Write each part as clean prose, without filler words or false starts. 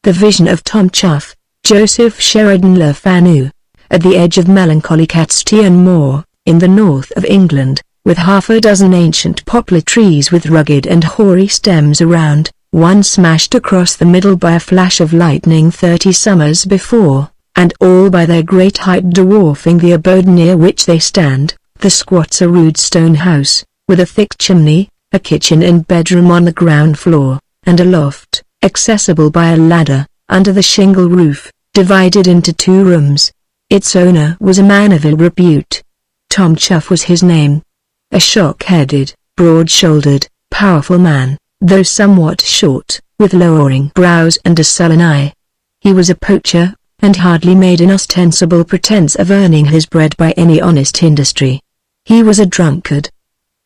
The vision of Tom Chuff, Joseph Sheridan Le Fanu, at the edge of melancholy Catstean Moor, in the north of England, with half a dozen ancient poplar trees with rugged and hoary stems around, one smashed across the middle by a flash of lightning 30 summers before, and all by their great height dwarfing the abode near which they stand. The squat's a rude stone house, with a thick chimney, a kitchen and bedroom on the ground floor, and a loft, accessible by a ladder, under the shingle roof, divided into 2 rooms. Its owner was a man of ill repute. Tom Chuff was his name. A shock-headed, broad-shouldered, powerful man, though somewhat short, with lowering brows and a sullen eye. He was a poacher, and hardly made an ostensible pretense of earning his bread by any honest industry. He was a drunkard.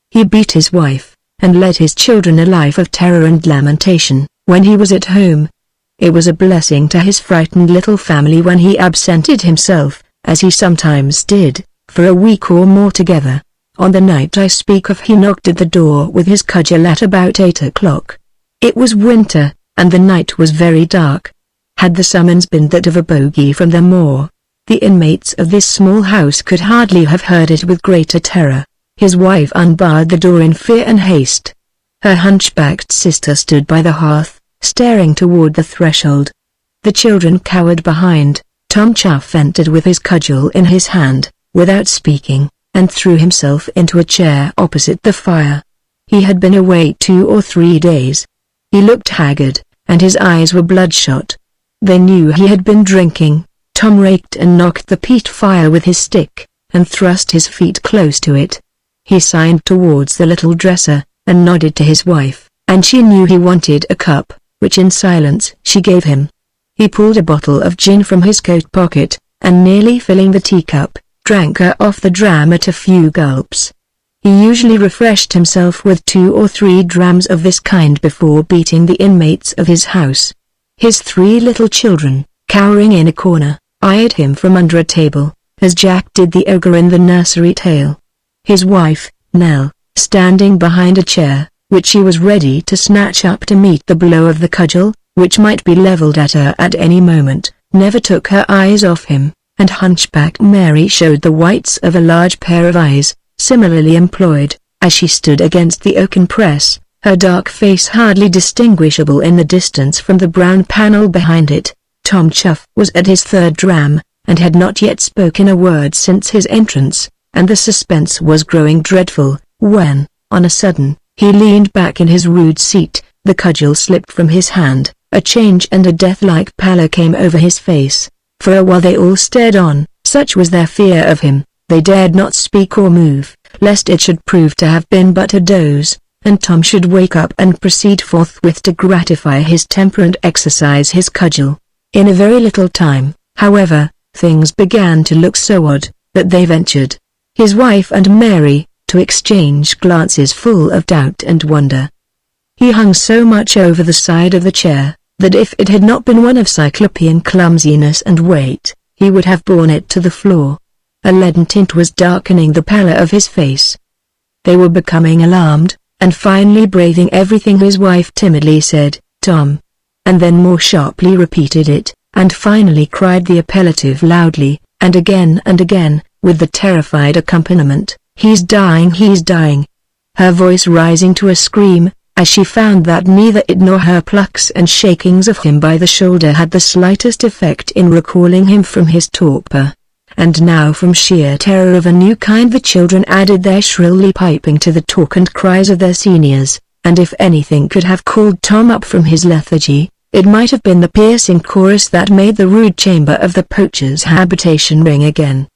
He beat his wife, and led his children a life of terror and lamentation, when he was at home. It was a blessing to his frightened little family when he absented himself, as he sometimes did, for a week or more together. On the night I speak of he knocked at the door with his cudgel at about 8 o'clock. It was winter, and the night was very dark. Had the summons been that of a bogey from the moor, the inmates of this small house could hardly have heard it with greater terror. His wife unbarred the door in fear and haste. Her hunchbacked sister stood by the hearth, staring toward the threshold. The children cowered behind. Tom Chuff entered with his cudgel in his hand, without speaking, and threw himself into a chair opposite the fire. He had been away 2 or 3 days. He looked haggard, and his eyes were bloodshot. They knew he had been drinking. Tom raked and knocked the peat fire with his stick, and thrust his feet close to it. He signed towards the little dresser, and nodded to his wife, and she knew he wanted a cup, which in silence she gave him. He pulled a bottle of gin from his coat pocket, and nearly filling the teacup, drank her off the dram at a few gulps. He usually refreshed himself with 2 or 3 drams of this kind before beating the inmates of his house. His 3 little children, cowering in a corner, eyed him from under a table, as Jack did the ogre in the nursery tale. His wife, Nell, standing behind a chair, which she was ready to snatch up to meet the blow of the cudgel, which might be leveled at her at any moment, never took her eyes off him, and hunchback Mary showed the whites of a large pair of eyes, similarly employed, as she stood against the oaken press, her dark face hardly distinguishable in the distance from the brown panel behind it. Tom Chuff was at his 3rd dram, and had not yet spoken a word since his entrance, and the suspense was growing dreadful, when, on a sudden, he leaned back in his rude seat, the cudgel slipped from his hand, a change and a death-like pallor came over his face. For a while they all stared on, such was their fear of him, they dared not speak or move, lest it should prove to have been but a doze, and Tom should wake up and proceed forthwith to gratify his temper and exercise his cudgel. In a very little time, however, things began to look so odd, that they ventured, his wife and Mary, to exchange glances full of doubt and wonder. He hung so much over the side of the chair, that if it had not been one of cyclopean clumsiness and weight, he would have borne it to the floor. A leaden tint was darkening the pallor of his face. They were becoming alarmed, and finally braving everything his wife timidly said, "Tom," and then more sharply repeated it, and finally cried the appellative loudly, and again, with the terrified accompaniment, "He's dying, he's dying!" Her voice rising to a scream, as she found that neither it nor her plucks and shakings of him by the shoulder had the slightest effect in recalling him from his torpor. And now from sheer terror of a new kind the children added their shrilly piping to the talk and cries of their seniors, and if anything could have called Tom up from his lethargy, it might have been the piercing chorus that made the rude chamber of the poacher's habitation ring again.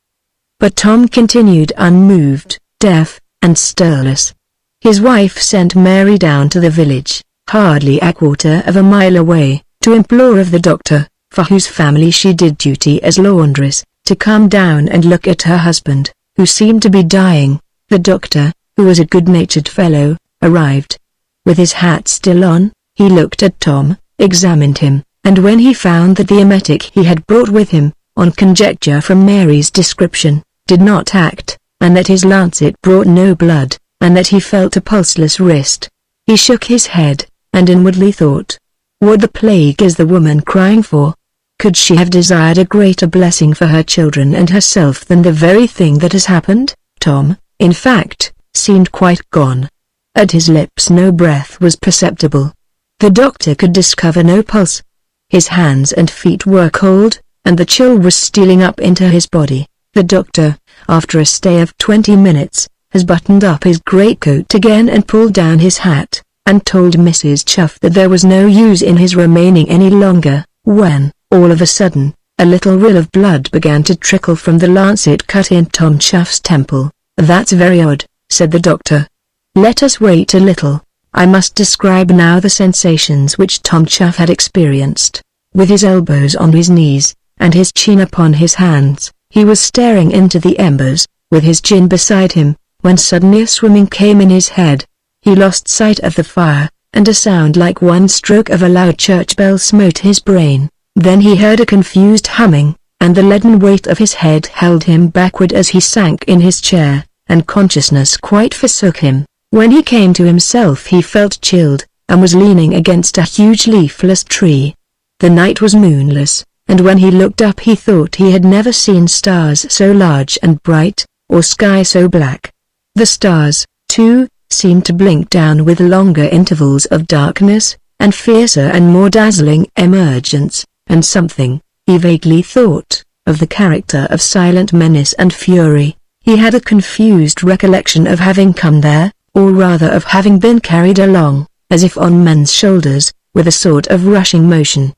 But Tom continued unmoved, deaf, and stirless. His wife sent Mary down to the village, hardly a quarter of a mile away, to implore of the doctor, for whose family she did duty as laundress, to come down and look at her husband, who seemed to be dying. The doctor, who was a good-natured fellow, arrived. With his hat still on, he looked at Tom, examined him, and when he found that the emetic he had brought with him, on conjecture from Mary's description, did not act, and that his lancet brought no blood, and that he felt a pulseless wrist, he shook his head, and inwardly thought, What the plague is the woman crying for? Could she have desired a greater blessing for her children and herself than the very thing that has happened? Tom, in fact, seemed quite gone. At his lips no breath was perceptible. The doctor could discover no pulse. His hands and feet were cold, and the chill was stealing up into his body. The doctor, after a stay of 20 minutes, has buttoned up his greatcoat again and pulled down his hat, and told Mrs. Chuff that there was no use in his remaining any longer, when, all of a sudden, a little rill of blood began to trickle from the lancet cut in Tom Chuff's temple. "That's very odd," said the doctor. "Let us wait a little. I must describe now the sensations which Tom Chuff had experienced. With his elbows on his knees, and his chin upon his hands, he was staring into the embers, with his chin beside him, when suddenly a swimming came in his head. He lost sight of the fire, and a sound like one stroke of a loud church bell smote his brain. Then he heard a confused humming, and the leaden weight of his head held him backward as he sank in his chair, and consciousness quite forsook him. When he came to himself he felt chilled, and was leaning against a huge leafless tree. The night was moonless, and when he looked up he thought he had never seen stars so large and bright, or sky so black. The stars, too, seemed to blink down with longer intervals of darkness, and fiercer and more dazzling emergence, and something, he vaguely thought, of the character of silent menace and fury. He had a confused recollection of having come there, or rather of having been carried along, as if on men's shoulders, with a sort of rushing motion.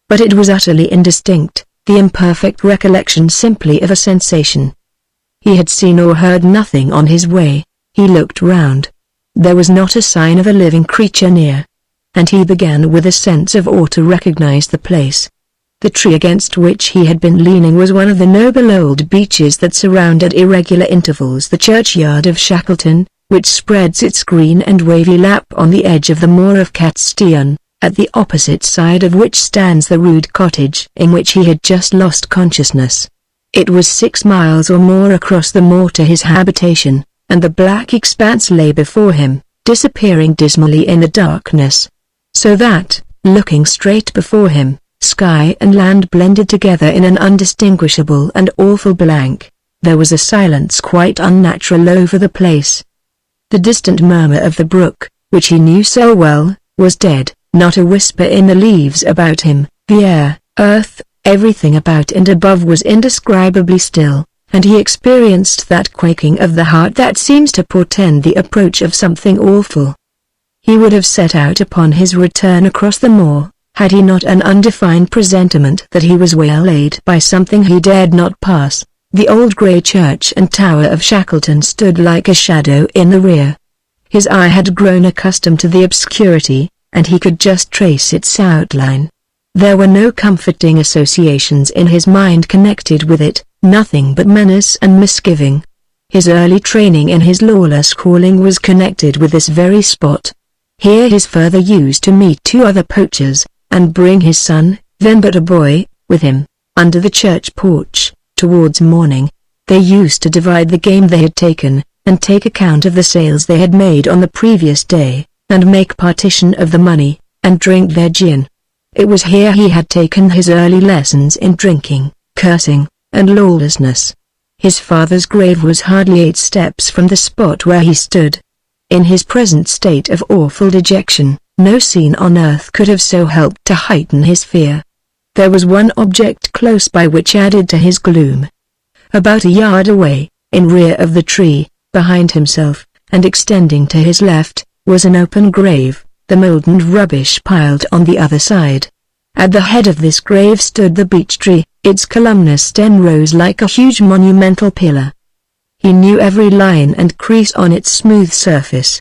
But it was utterly indistinct, the imperfect recollection simply of a sensation. He had seen or heard nothing on his way. He looked round. There was not a sign of a living creature near. And he began with a sense of awe to recognize the place. The tree against which he had been leaning was one of the noble old beeches that surround at irregular intervals the churchyard of Shackleton, which spreads its green and wavy lap on the edge of the moor of Catstean, at the opposite side of which stands the rude cottage in which he had just lost consciousness. It was 6 miles or more across the moor to his habitation, and the black expanse lay before him, disappearing dismally in the darkness. So that, looking straight before him, sky and land blended together in an undistinguishable and awful blank. There was a silence quite unnatural over the place. The distant murmur of the brook, which he knew so well, was dead, not a whisper in the leaves about him. The air, earth, everything about and above was indescribably still, and he experienced that quaking of the heart that seems to portend the approach of something awful. He would have set out upon his return across the moor, had he not an undefined presentiment that he was waylaid by something he dared not pass. The old grey church and tower of Shackleton stood like a shadow in the rear. His eye had grown accustomed to the obscurity, and he could just trace its outline. There were no comforting associations in his mind connected with it, nothing but menace and misgiving. His early training in his lawless calling was connected with this very spot. Here his father used to meet 2 other poachers, and bring his son, then but a boy, with him, under the church porch. Towards morning, they used to divide the game they had taken, and take account of the sales they had made on the previous day, and make partition of the money, and drink their gin. It was here he had taken his early lessons in drinking, cursing, and lawlessness. His father's grave was hardly 8 steps from the spot where he stood. In his present state of awful dejection, no scene on earth could have so helped to heighten his fear. There was one object close by which added to his gloom. About a yard away, in rear of the tree, behind himself, and extending to his left, was an open grave, the mouldened rubbish piled on the other side. At the head of this grave stood the beech tree, its columnar stem rose like a huge monumental pillar. He knew every line and crease on its smooth surface.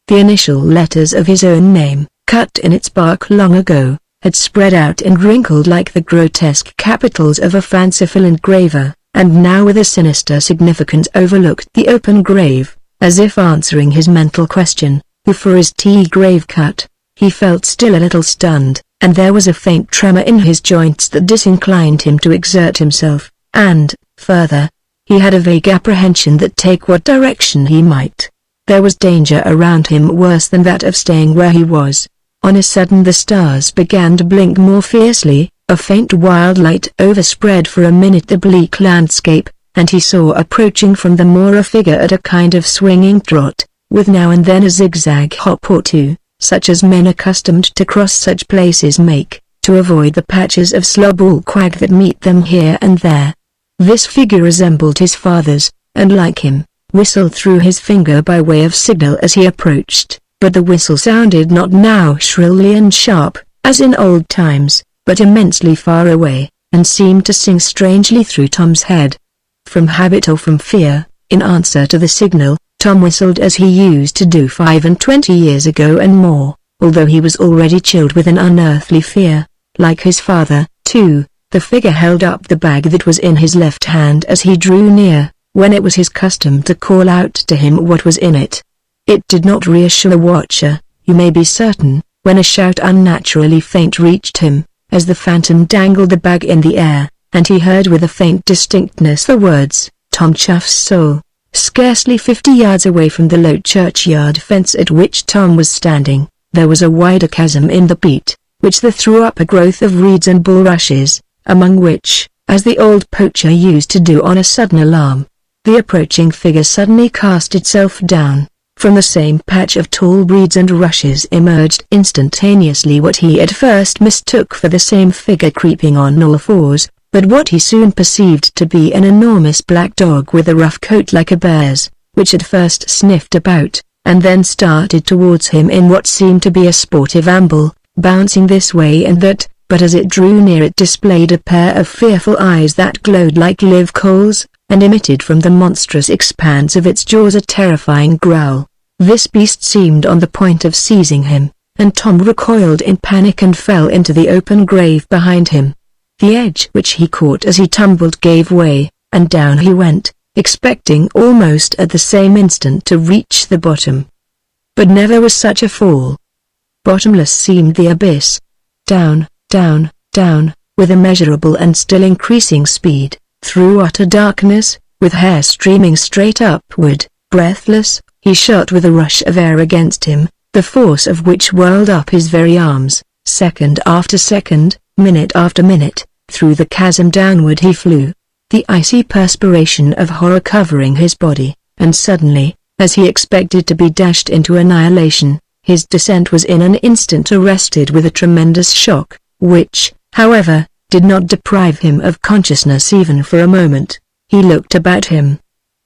The initial letters of his own name, cut in its bark long ago, had spread out and wrinkled like the grotesque capitals of a fanciful engraver, and now with a sinister significance overlooked the open grave, as if answering his mental question, who for his grave cut. He felt still a little stunned, and there was a faint tremor in his joints that disinclined him to exert himself, and, further, he had a vague apprehension that take what direction he might, there was danger around him worse than that of staying where he was. On a sudden the stars began to blink more fiercely, a faint wild light overspread for a minute the bleak landscape, and he saw approaching from the moor a figure at a kind of swinging trot, with now and then a zigzag hop or two, such as men accustomed to cross such places make, to avoid the patches of slob or quag that meet them here and there. This figure resembled his father's, and like him, whistled through his finger by way of signal as he approached, but the whistle sounded not now shrilly and sharp, as in old times, but immensely far away, and seemed to sing strangely through Tom's head. From habit or from fear, in answer to the signal, Tom whistled as he used to do 25 years ago and more, although he was already chilled with an unearthly fear. Like his father, too, the figure held up the bag that was in his left hand as he drew near, when it was his custom to call out to him what was in it. It did not reassure the watcher, you may be certain, when a shout unnaturally faint reached him, as the phantom dangled the bag in the air, and he heard with a faint distinctness the words, Tom Chuff's soul, scarcely 50 yards away from the low churchyard fence at which Tom was standing. There was a wider chasm in the peat, which threw up a growth of reeds and bulrushes, among which, as the old poacher used to do on a sudden alarm, the approaching figure suddenly cast itself down. From the same patch of tall reeds and rushes emerged instantaneously what he at first mistook for the same figure creeping on all fours, but what he soon perceived to be an enormous black dog with a rough coat like a bear's, which at first sniffed about, and then started towards him in what seemed to be a sportive amble, bouncing this way and that, but as it drew near it displayed a pair of fearful eyes that glowed like live coals, and emitted from the monstrous expanse of its jaws a terrifying growl. This beast seemed on the point of seizing him, and Tom recoiled in panic and fell into the open grave behind him. The edge which he caught as he tumbled gave way, and down he went, expecting almost at the same instant to reach the bottom. But never was such a fall. Bottomless seemed the abyss. Down, down, down, with immeasurable and still increasing speed, through utter darkness, with hair streaming straight upward, breathless, he shot with a rush of air against him, the force of which whirled up his very arms. Second after second, minute after minute, through the chasm downward he flew, the icy perspiration of horror covering his body, and suddenly, as he expected to be dashed into annihilation, his descent was in an instant arrested with a tremendous shock, which, however, did not deprive him of consciousness even for a moment. He looked about him.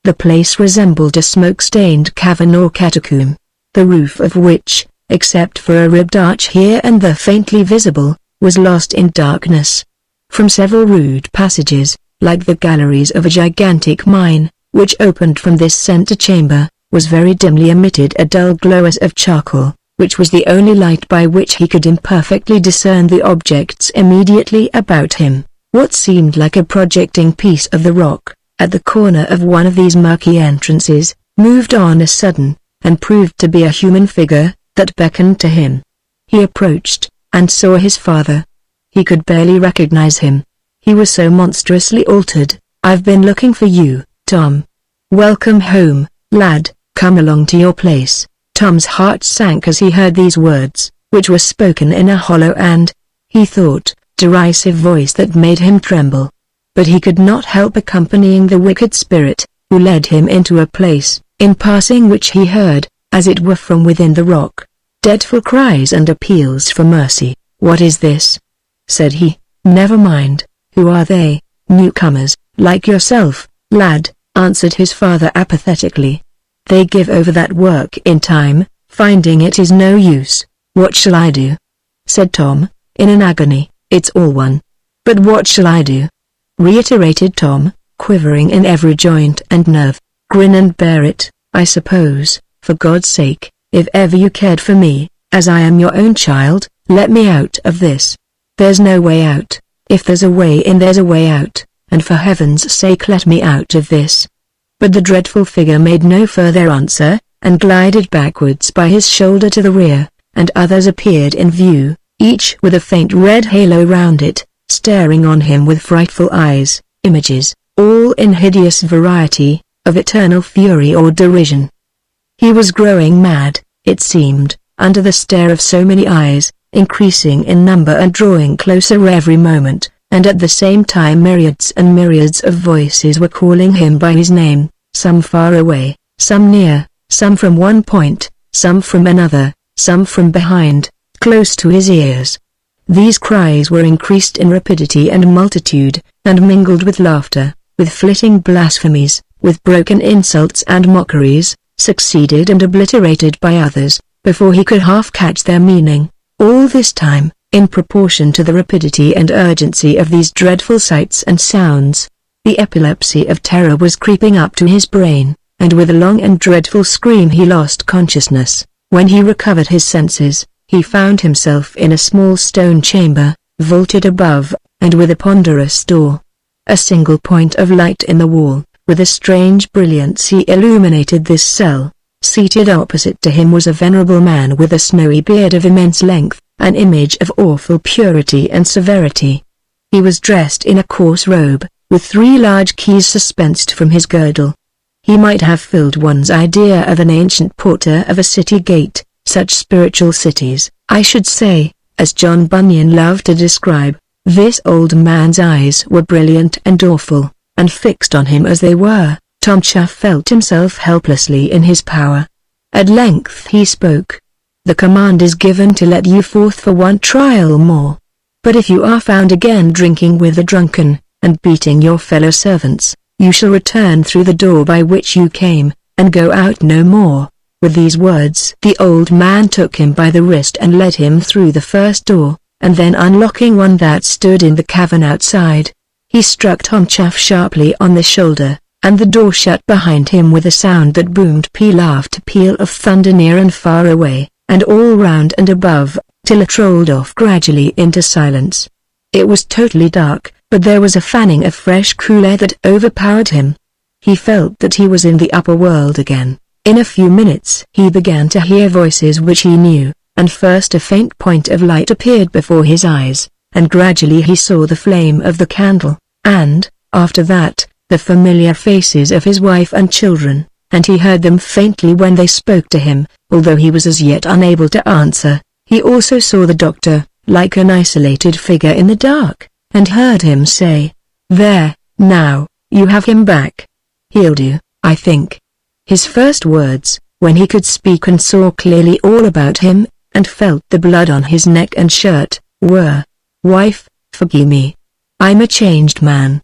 The place resembled a smoke-stained cavern or catacomb, the roof of which, except for a ribbed arch here and there faintly visible, was lost in darkness. From several rude passages, like the galleries of a gigantic mine, which opened from this center chamber, was very dimly emitted a dull glow as of charcoal, which was the only light by which he could imperfectly discern the objects immediately about him. What seemed like a projecting piece of the rock, at the corner of one of these murky entrances, moved on a sudden, and proved to be a human figure, that beckoned to him. He approached, and saw his father. He could barely recognize him. He was so monstrously altered. "I've been looking for you, Tom. Welcome home, lad, come along to your place." Tom's heart sank as he heard these words, which were spoken in a hollow and, he thought, derisive voice that made him tremble. But he could not help accompanying the wicked spirit, who led him into a place, in passing which he heard, as it were from within the rock, dreadful cries and appeals for mercy. "What is this?" said he. "Never mind, who are they?" "Newcomers, like yourself, lad," answered his father apathetically. "They give over that work in time, finding it is no use." "What shall I do?" said Tom, in an agony. "It's all one. But what shall I do?" reiterated Tom, quivering in every joint and nerve. "Grin and bear it, I suppose. For God's sake, if ever you cared for me, as I am your own child, let me out of this. There's no way out. If there's a way in, there's a way out, and for heaven's sake let me out of this." But the dreadful figure made no further answer, and glided backwards by his shoulder to the rear, and others appeared in view, each with a faint red halo round it, staring on him with frightful eyes, images, all in hideous variety, of eternal fury or derision. He was growing mad, it seemed, under the stare of so many eyes, increasing in number and drawing closer every moment, and at the same time myriads and myriads of voices were calling him by his name, some far away, some near, some from one point, some from another, some from behind, close to his ears. These cries were increased in rapidity and multitude, and mingled with laughter, with flitting blasphemies, with broken insults and mockeries, succeeded and obliterated by others, before he could half catch their meaning. All this time, in proportion to the rapidity and urgency of these dreadful sights and sounds, the epilepsy of terror was creeping up to his brain, and with a long and dreadful scream he lost consciousness. When he recovered his senses, he found himself in a small stone chamber, vaulted above, and with a ponderous door. A single point of light in the wall, with a strange brilliancy illuminated this cell. Seated opposite to him was a venerable man with a snowy beard of immense length, an image of awful purity and severity. He was dressed in a coarse robe, with 3 large keys suspensed from his girdle. He might have filled one's idea of an ancient porter of a city gate, such spiritual cities, I should say, as John Bunyan loved to describe. This old man's eyes were brilliant and awful, and fixed on him as they were, Tom Chuff felt himself helplessly in his power. At length he spoke. "The command is given to let you forth for one trial more. But if you are found again drinking with the drunken, and beating your fellow servants, you shall return through the door by which you came, and go out no more." With these words the old man took him by the wrist and led him through the first door, and then unlocking one that stood in the cavern outside, he struck Tom Chuff sharply on the shoulder, and the door shut behind him with a sound that boomed peal after peal of thunder near and far away, and all round and above, till it rolled off gradually into silence. It was totally dark, but there was a fanning of fresh cool air that overpowered him. He felt that he was in the upper world again. In a few minutes he began to hear voices which he knew, and first a faint point of light appeared before his eyes, and gradually he saw the flame of the candle, and, after that, the familiar faces of his wife and children, and he heard them faintly when they spoke to him, although he was as yet unable to answer. He also saw the doctor, like an isolated figure in the dark, and heard him say, "There, now, you have him back. He'll do, I think." His first words, when he could speak and saw clearly all about him, and felt the blood on his neck and shirt, were, "Wife, forgive me. I'm a changed man.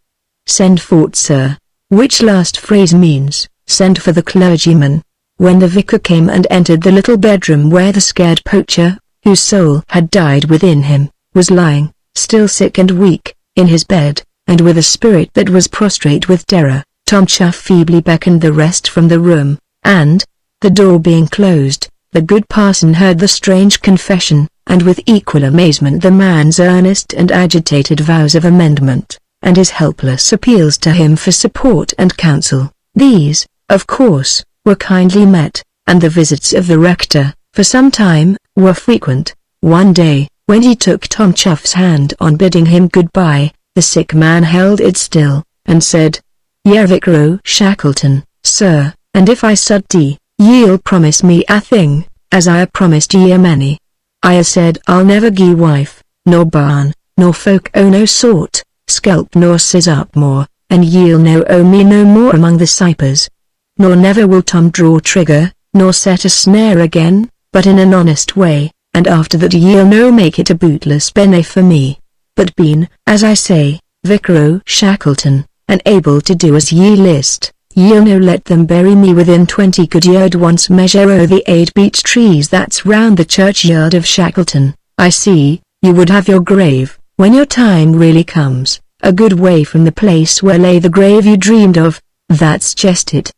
Send for't, sir," which last phrase means, "Send for the clergyman." When the vicar came and entered the little bedroom where the scared poacher, whose soul had died within him, was lying, still sick and weak, in his bed, and with a spirit that was prostrate with terror, Tom Chuff feebly beckoned the rest from the room, and, the door being closed, the good parson heard the strange confession, and with equal amazement the man's earnest and agitated vows of amendment, and his helpless appeals to him for support and counsel. These, of course, were kindly met, and the visits of the rector, for some time, were frequent. One day, when he took Tom Chuff's hand on bidding him goodbye, the sick man held it still, and said, "Ye Vicar o' Shackleton, sir, and if I sud ye, ye'll promise me a thing, as I promised ye a many. I said I'll never gie wife, nor barn, nor folk o' no sort, skelp nor sizz up more, and ye'll no owe me no more among the sipers. Nor never will Tom draw trigger, nor set a snare again, but in an honest way, and after that ye'll no make it a bootless bene for me. But being, as I say, Vicar o' Shackleton, and able to do as ye list, ye'll no let them bury me within 20 good yard once measure o' the 8 beech trees that's round the churchyard of Shackleton. I see, you would have your grave, when your time really comes, a good way from the place where lay the grave you dreamed of. That's just it.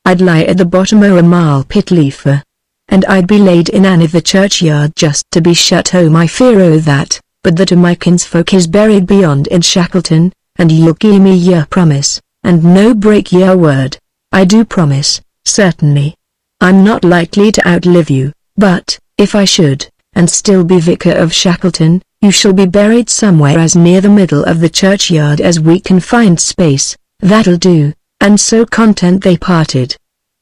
I'd lie at the bottom o' a marl pit liefer, and I'd be laid in an the churchyard just to be shut o' my fear o' that, but that o' my kinsfolk is buried beyond in Shackleton, and ye'll gie me yer promise, and no break yer word." "I do promise, certainly. I'm not likely to outlive you, but, if I should, and still be Vicar of Shackleton, you shall be buried somewhere as near the middle of the churchyard as we can find space." "That'll do," and so content they parted.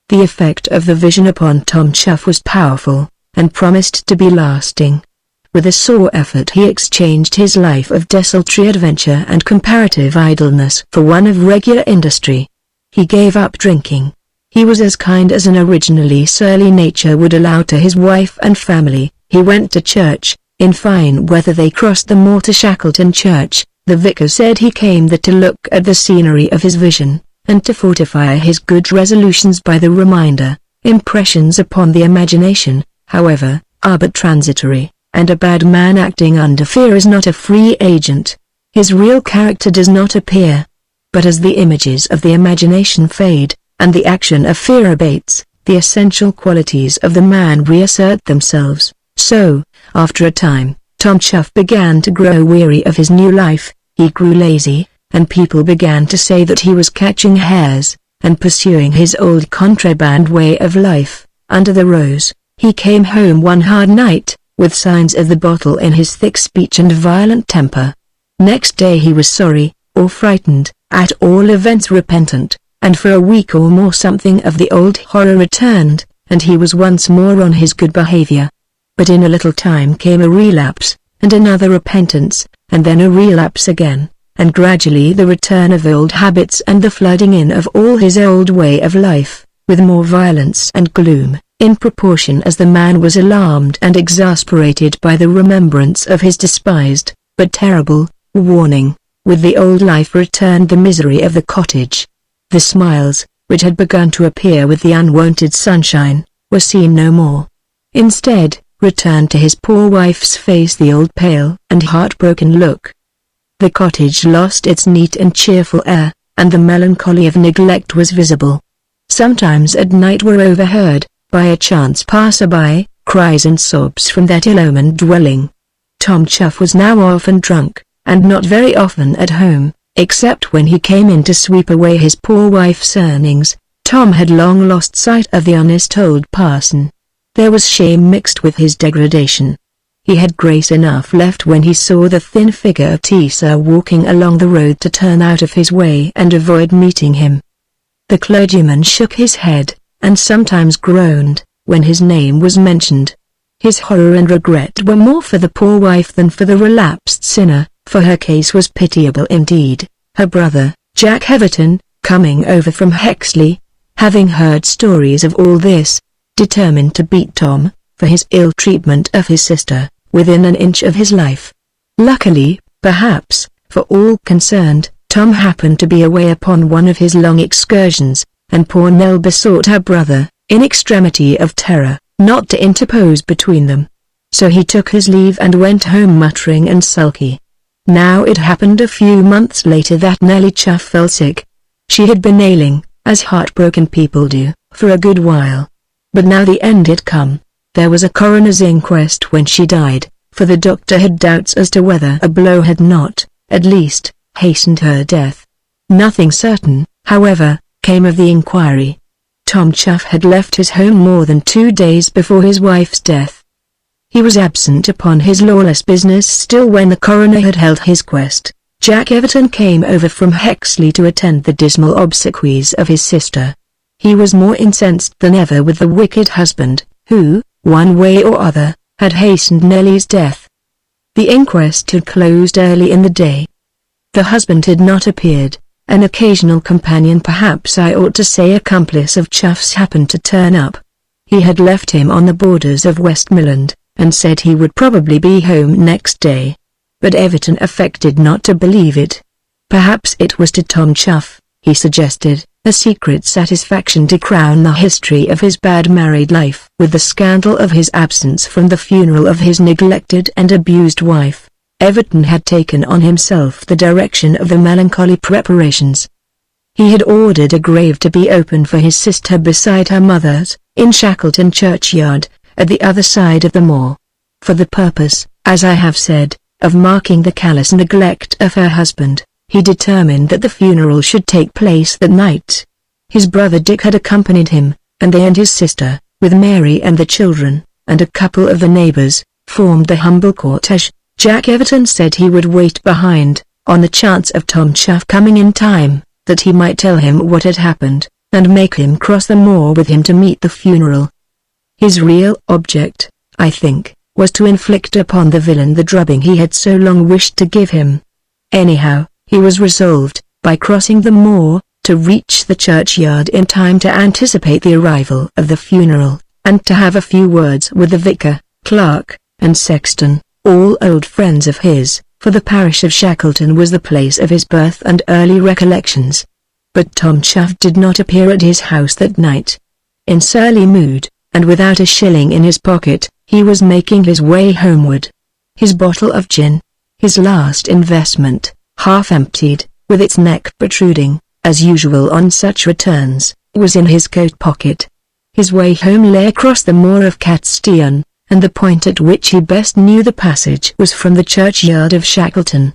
The effect of the vision upon Tom Chuff was powerful. and promised to be lasting. With a sore effort he exchanged his life of desultory adventure and comparative idleness for one of regular industry. He gave up drinking. He was as kind as an originally surly nature would allow to his wife and family. He went to church. In fine weather they crossed the moor to Shackleton Church. The vicar said he came there to look at the scenery of his vision, and to fortify his good resolutions by the reminder. Impressions upon the imagination, however, are but transitory, and a bad man acting under fear is not a free agent. His real character does not appear. But as the images of the imagination fade, and the action of fear abates, the essential qualities of the man reassert themselves. So, after a time, Tom Chuff began to grow weary of his new life. He grew lazy, and people began to say that he was catching hares, and pursuing his old contraband way of life. Under the rose, he came home one hard night, with signs of the bottle in his thick speech and violent temper. Next day he was sorry, or frightened, at all events repentant, and for a week or more something of the old horror returned, and he was once more on his good behavior. But in a little time came a relapse, and another repentance, and then a relapse again, and gradually the return of old habits and the flooding in of all his old way of life, with more violence and gloom, in proportion as the man was alarmed and exasperated by the remembrance of his despised, but terrible, warning. With the old life returned the misery of the cottage. The smiles, which had begun to appear with the unwonted sunshine, were seen no more. Instead, returned to his poor wife's face the old pale and heartbroken look. The cottage lost its neat and cheerful air, and the melancholy of neglect was visible. Sometimes at night were overheard, by a chance passer-by, cries and sobs from that ill-omened dwelling. Tom Chuff was now often drunk, and not very often at home, except when he came in to sweep away his poor wife's earnings. Tom had long lost sight of the honest old parson. There was shame mixed with his degradation. He had grace enough left when he saw the thin figure of Tessa walking along the road to turn out of his way and avoid meeting him. The clergyman shook his head, and sometimes groaned, when his name was mentioned. His horror and regret were more for the poor wife than for the relapsed sinner, for her case was pitiable indeed. Her brother, Jack Heverton, coming over from Hexley, having heard stories of all this, determined to beat Tom, for his ill treatment of his sister, within an inch of his life. Luckily, perhaps, for all concerned, Tom happened to be away upon one of his long excursions, and poor Nell besought her brother, in extremity of terror, not to interpose between them. So he took his leave and went home muttering and sulky. Now it happened a few months later that Nellie Chuff fell sick. She had been ailing, as heartbroken people do, for a good while. But now the end had come. There was a coroner's inquest when she died, for the doctor had doubts as to whether a blow had not, at least, hastened her death. Nothing certain, however, came of the inquiry. Tom Chuff had left his home more than 2 days before his wife's death. He was absent upon his lawless business still when the coroner had held his quest. Jack Everton came over from Hexley to attend the dismal obsequies of his sister. He was more incensed than ever with the wicked husband, who, one way or other, had hastened Nellie's death. The inquest had closed early in the day. The husband had not appeared. An occasional companion, perhaps I ought to say accomplice of Chuff's, happened to turn up. He had left him on the borders of Westmoreland, and said he would probably be home next day. But Everton affected not to believe it. Perhaps it was to Tom Chuff, he suggested, a secret satisfaction to crown the history of his bad married life with the scandal of his absence from the funeral of his neglected and abused wife. Everton had taken on himself the direction of the melancholy preparations. He had ordered a grave to be opened for his sister beside her mother's, in Shackleton churchyard, at the other side of the moor. For the purpose, as I have said, of marking the callous neglect of her husband, he determined that the funeral should take place that night. His brother Dick had accompanied him, and they and his sister, with Mary and the children, and a couple of the neighbors, formed the humble cortege. Jack Everton said he would wait behind, on the chance of Tom Chuff coming in time, that he might tell him what had happened, and make him cross the moor with him to meet the funeral. His real object, I think, was to inflict upon the villain the drubbing he had so long wished to give him. Anyhow, he was resolved, by crossing the moor, to reach the churchyard in time to anticipate the arrival of the funeral, and to have a few words with the vicar, clerk, and sexton, all old friends of his, for the parish of Shackleton was the place of his birth and early recollections. But Tom Chuff did not appear at his house that night. In surly mood, and without a shilling in his pocket, he was making his way homeward. His bottle of gin, his last investment, half emptied, with its neck protruding, as usual on such returns, was in his coat pocket. His way home lay across the moor of Catstean, and the point at which he best knew the passage was from the churchyard of Shackleton.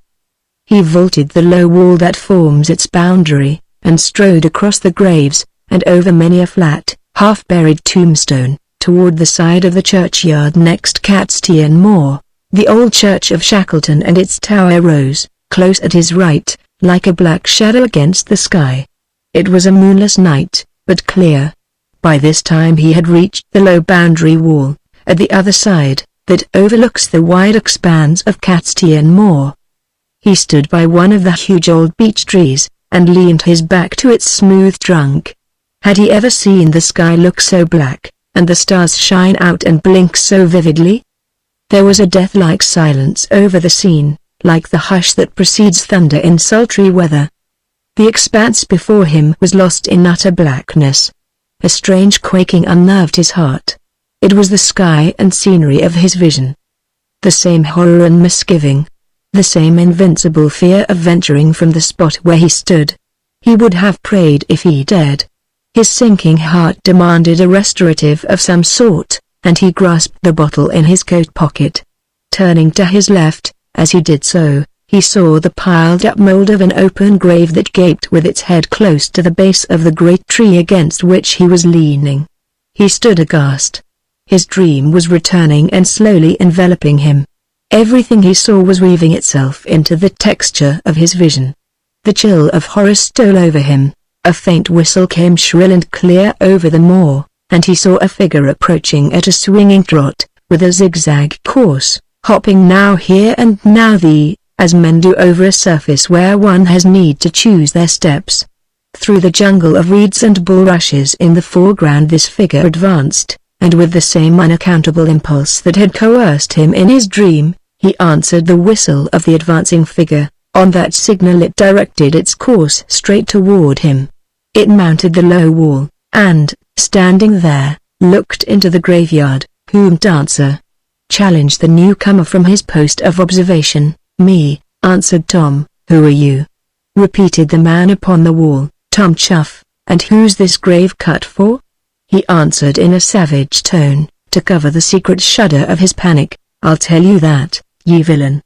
He vaulted the low wall that forms its boundary, and strode across the graves, and over many a flat, half-buried tombstone, toward the side of the churchyard next Catstean Moor. The old church of Shackleton and its tower rose, close at his right, like a black shadow against the sky. It was a moonless night, but clear. By this time he had reached the low boundary wall, at the other side, that overlooks the wide expanse of Catstean Moor. He stood by one of the huge old beech trees, and leaned his back to its smooth trunk. Had he ever seen the sky look so black, and the stars shine out and blink so vividly? There was a death-like silence over the scene, like the hush that precedes thunder in sultry weather. The expanse before him was lost in utter blackness. A strange quaking unnerved his heart. It was the sky and scenery of his vision. The same horror and misgiving. The same invincible fear of venturing from the spot where he stood. He would have prayed if he dared. His sinking heart demanded a restorative of some sort, and he grasped the bottle in his coat pocket. Turning to his left, as he did so, he saw the piled-up mould of an open grave that gaped with its head close to the base of the great tree against which he was leaning. He stood aghast. His dream was returning and slowly enveloping him. Everything he saw was weaving itself into the texture of his vision. The chill of horror stole over him. A faint whistle came shrill and clear over the moor, and he saw a figure approaching at a swinging trot, with a zigzag course, hopping now here and now there, as men do over a surface where one has need to choose their steps. Through the jungle of reeds and bulrushes in the foreground this figure advanced, and with the same unaccountable impulse that had coerced him in his dream, he answered the whistle of the advancing figure. On that signal it directed its course straight toward him. It mounted the low wall, and, standing there, looked into the graveyard. "Whom answer?" challenged the newcomer from his post of observation. "Me," answered Tom. "Who are you?" repeated the man upon the wall. "Tom Chuff." "And who's this grave cut for?" he answered in a savage tone, to cover the secret shudder of his panic. "I'll tell you that, ye villain,"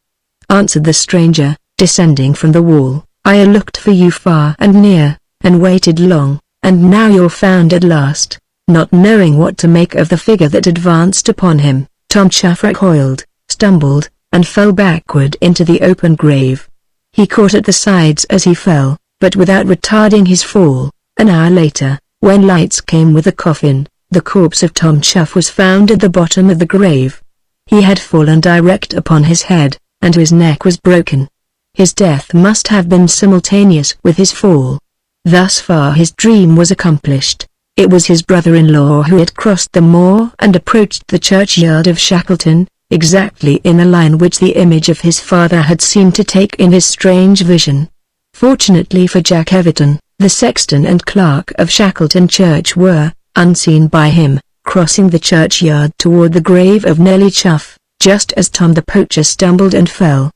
answered the stranger, descending from the wall. "I looked for you far and near, and waited long, and now you're found at last." Not knowing what to make of the figure that advanced upon him, Tom Chuff recoiled, stumbled, and fell backward into the open grave. He caught at the sides as he fell, but without retarding his fall. An hour later, when lights came with the coffin, the corpse of Tom Chuff was found at the bottom of the grave. He had fallen direct upon his head, and his neck was broken. His death must have been simultaneous with his fall. Thus far his dream was accomplished. It was his brother-in-law who had crossed the moor and approached the churchyard of Shackleton, exactly in the line which the image of his father had seemed to take in his strange vision. Fortunately for Jack Everton, the sexton and clerk of Shackleton Church were, unseen by him, crossing the churchyard toward the grave of Nellie Chuff, just as Tom the poacher stumbled and fell.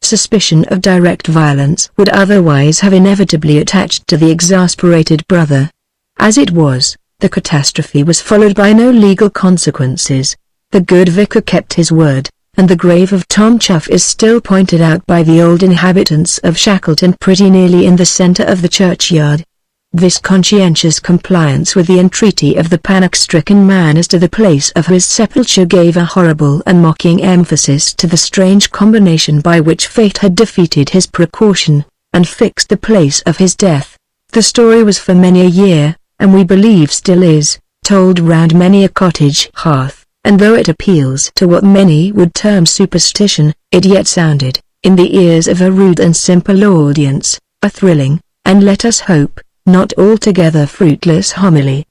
Suspicion of direct violence would otherwise have inevitably attached to the exasperated brother. As it was, the catastrophe was followed by no legal consequences. The good vicar kept his word, and the grave of Tom Chuff is still pointed out by the old inhabitants of Shackleton pretty nearly in the center of the churchyard. This conscientious compliance with the entreaty of the panic-stricken man as to the place of his sepulture gave a horrible and mocking emphasis to the strange combination by which fate had defeated his precaution, and fixed the place of his death. The story was for many a year, and we believe still is, told round many a cottage hearth. and though it appeals to what many would term superstition, it yet sounded, in the ears of a rude and simple audience, a thrilling, and let us hope, not altogether fruitless homily.